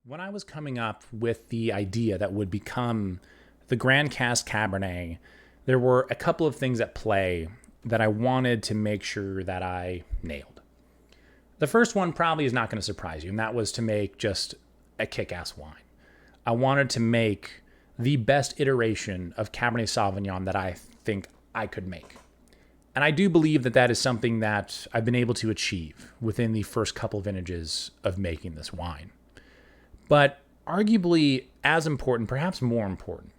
When I was coming up with the idea that would become the Grand Cask Cabernet, there were a couple of things at play that I wanted to make sure that I nailed. The first one probably is not going to surprise you, and that was to make just a kick-ass wine. I wanted to make the best iteration of Cabernet Sauvignon that I think I could make. And I do believe that that is something that I've been able to achieve within the first couple vintages of making this wine. But arguably as important, perhaps more important,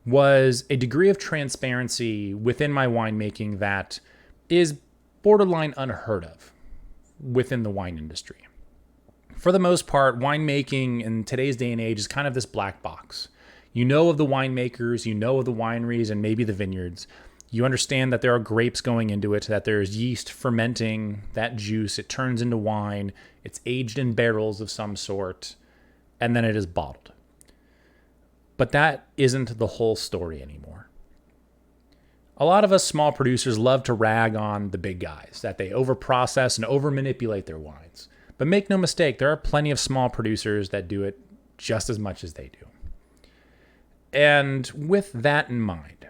was a degree of transparency within my winemaking that is borderline unheard of within the wine industry. For the most part, winemaking in today's day and age is kind of this black box. You know of the winemakers, you know of the wineries and maybe the vineyards. You understand that there are grapes going into it, that there's yeast fermenting that juice. It turns into wine. It's aged in barrels of some sort, and then it is bottled. But that isn't the whole story anymore. A lot of us small producers love to rag on the big guys, that they overprocess and overmanipulate their wines. But make no mistake, there are plenty of small producers that do it just as much as they do. And with that in mind,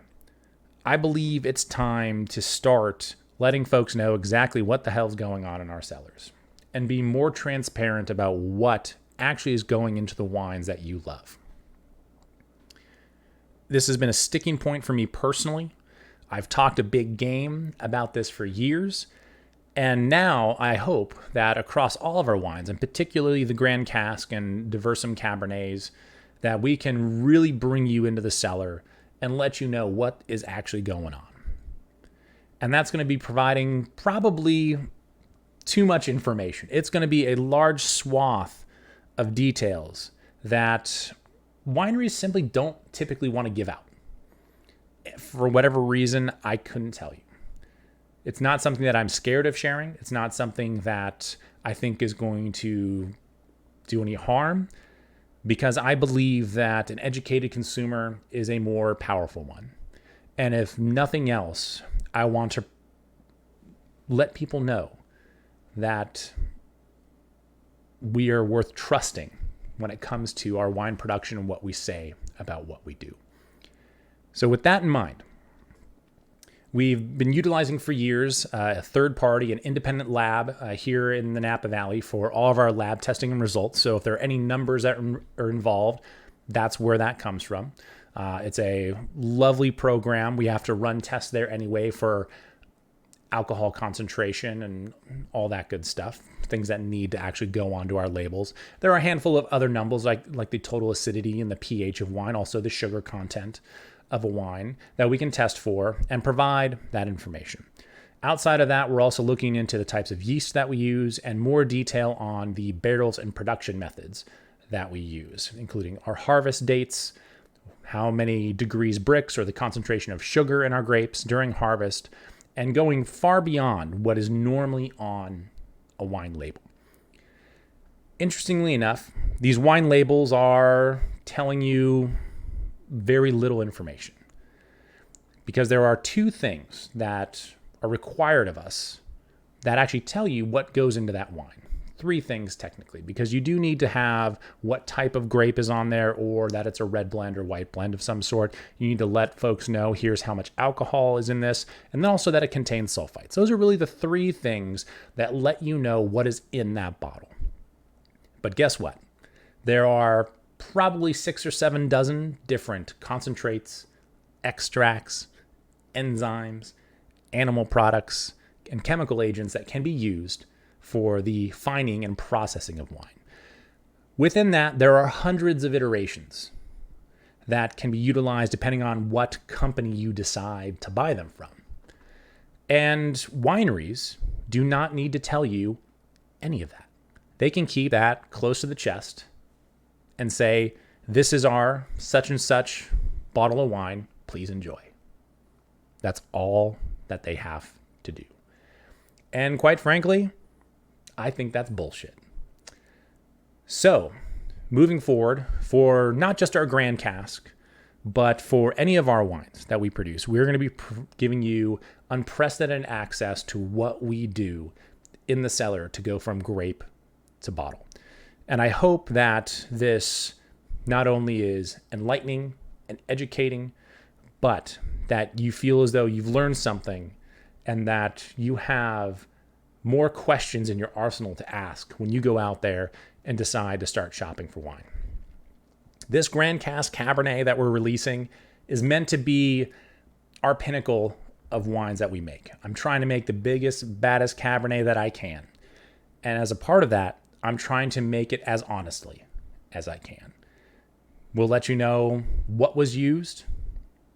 I believe it's time to start letting folks know exactly what the hell's going on in our cellars and be more transparent about what actually is going into the wines that you love. This has been a sticking point for me personally. I've talked a big game about this for years, and now I hope that across all of our wines, and particularly the Grand Cask and Diversum Cabernets, that we can really bring you into the cellar and let you know what is actually going on. And that's going to be providing probably too much information. It's going to be a large swath of details that wineries simply don't typically want to give out. For whatever reason, I couldn't tell you. It's not something that I'm scared of sharing. It's not something that I think is going to do any harm, because I believe that an educated consumer is a more powerful one. And if nothing else, I want to let people know that we are worth trusting when it comes to our wine production and what we say about what we do. So with that in mind, we've been utilizing for years a third party, an independent lab here in the Napa Valley for all of our lab testing and results. So if there are any numbers that are involved, that's where that comes from. It's a lovely program. We have to run tests there anyway for alcohol concentration and all that good stuff, things that need to actually go onto our labels. There are a handful of other numbers like the total acidity and the pH of wine, also the sugar content of a wine that we can test for and provide that information. Outside of that, we're also looking into the types of yeast that we use and more detail on the barrels and production methods that we use, including our harvest dates, how many degrees Brix or the concentration of sugar in our grapes during harvest, and going far beyond what is normally on a wine label. Interestingly enough, these wine labels are telling you very little information, because there are two things that are required of us that actually tell you what goes into that wine. Three things technically, because you do need to have what type of grape is on there, or that it's a red blend or white blend of some sort. You need to let folks know here's how much alcohol is in this, and then also that it contains sulfites. Those are really the three things that let you know what is in that bottle. But guess what? There are probably 6 or 7 dozen different concentrates, extracts, enzymes, animal products, and chemical agents that can be used for the fining and processing of wine. Within that, there are hundreds of iterations that can be utilized depending on what company you decide to buy them from. And wineries do not need to tell you any of that. They can keep that close to the chest and say, this is our such and such bottle of wine, please enjoy. That's all that they have to do. And quite frankly, I think that's bullshit. So, moving forward, for not just our Grand Cask, but for any of our wines that we produce, we're going to be giving you unprecedented access to what we do in the cellar to go from grape to bottle. And I hope that this not only is enlightening and educating, but that you feel as though you've learned something and that you have more questions in your arsenal to ask when you go out there and decide to start shopping for wine. This Grand Cask Cabernet that we're releasing is meant to be our pinnacle of wines that we make. I'm trying to make the biggest, baddest Cabernet that I can. And as a part of that, I'm trying to make it as honestly as I can. We'll let you know what was used,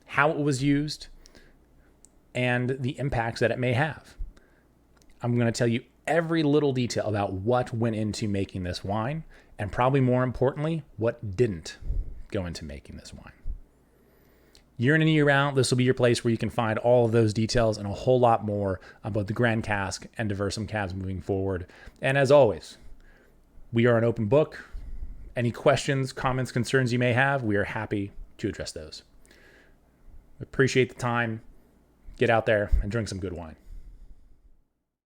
how it was used, and the impacts that it may have. I'm going to tell you every little detail about what went into making this wine, and probably more importantly, what didn't go into making this wine. Year in and year out, this will be your place where you can find all of those details and a whole lot more about the Grand Cask and Diversum Cabs moving forward. And as always, we are an open book. Any questions, comments, concerns you may have, we are happy to address those. Appreciate the time. Get out there and drink some good wine.